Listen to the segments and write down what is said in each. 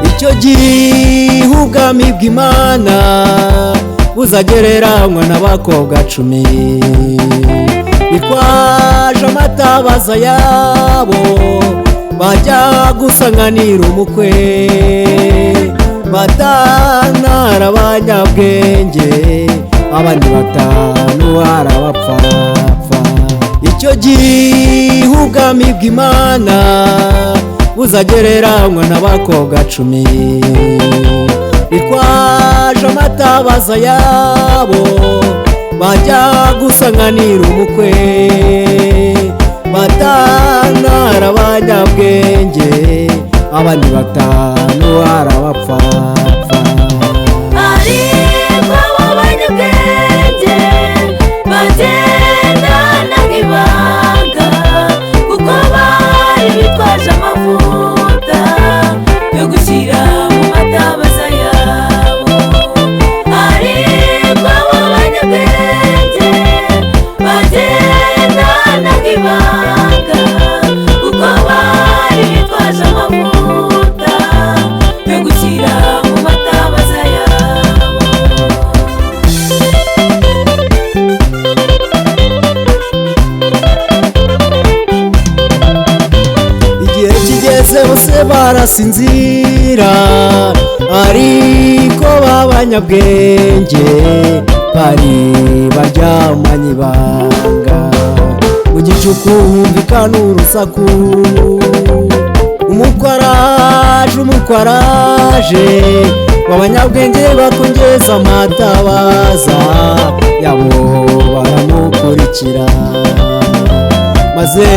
icyo gihe ubwami bw'Imana buzagereranywa n'abakobwa 10 bitwaje amatabaza yabo bajya gusanganira umukwe, batanara abanyabwenge abandi 5 ari abapfapfa. icyo gihe ubwami bw'Imana buzagereranywa n'abakobwa 10 bitwaje amatabaza yabo bajya gusanganira umukwe, batanara abanyabwenge abandi 5 ari abapfapfa. ariko abo banyabwenge bagendana nk'ibanga kuko bari bitwaje amavuta yo gushyira mu matabaza yabo. ariko abo banyabwenge bagendana nk'ibanga kuko bari bitwaje amavuta yo gushyira mu matabaza yabo. igihe kigeze bose barasinzira, ariko b'abanyabwenge bari baryamanye ibanga. mu gicuku humvikana urusaku, umukwaraje w'abanyabwenge bakongeza amatabaza yabo baramukurikira, maze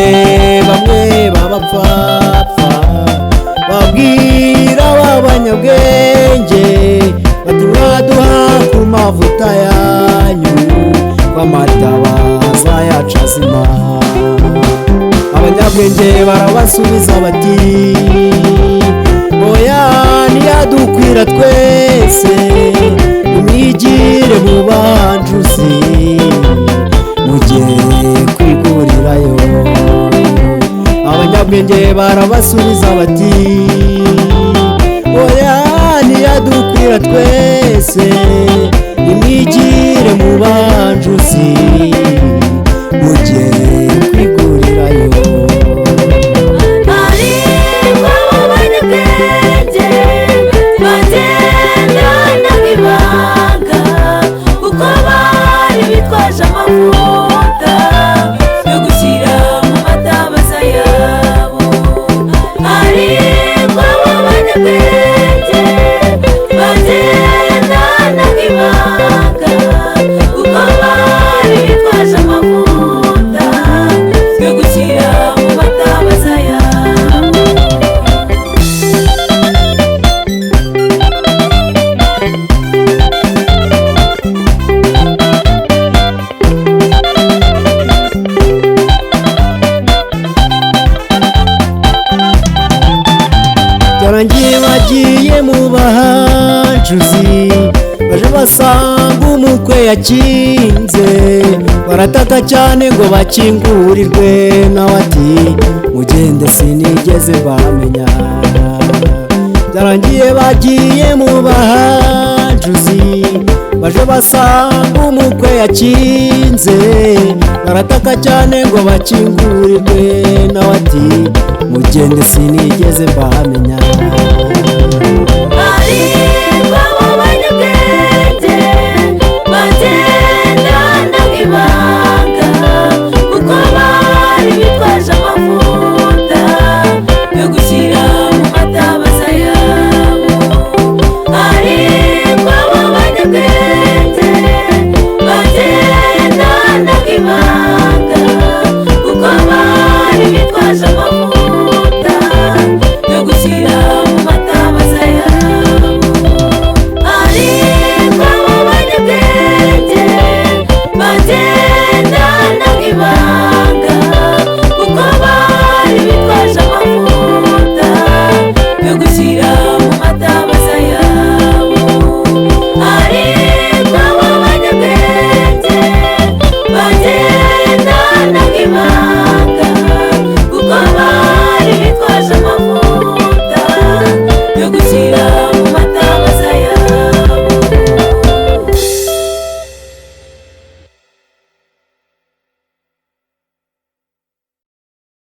bamwe b'abapfapfa babwira abanyabwenge bati mwaduha ku mavuta yanyu w'amatabaza yacu azima. abanyabwenge barabasubiza bati oya ntiyadukwira twese, nimwigire mu banjuzi mujye kwigurirayo. abanyabwenge barabasubiza bati oya ntiyadukwira twese, nimwigire mu banjuzi mujye kwigurirayo. ariko abo banyabwenge bagendana nk'ibanga kuko bari bitwaje amavuta yo gushyira mu matabaza yabo. ariko abo banyabwenge bagendana nk'ibanga kuko bari bitwaje amavuta yo gushyira mu matabaza yabo. byarangiye bagiye mu bahanjuzi, baje basanga umukwe yakinze, barataka cyane ngo bakingurirwe, nawe ati mugende sinigeze bamenya. byarangiye bagiye mu bahanjuzi, baje basanga umukwe yakinze, barataka cyane ngo bakingurirwe, nawe ati mugende sinigeze bamenya.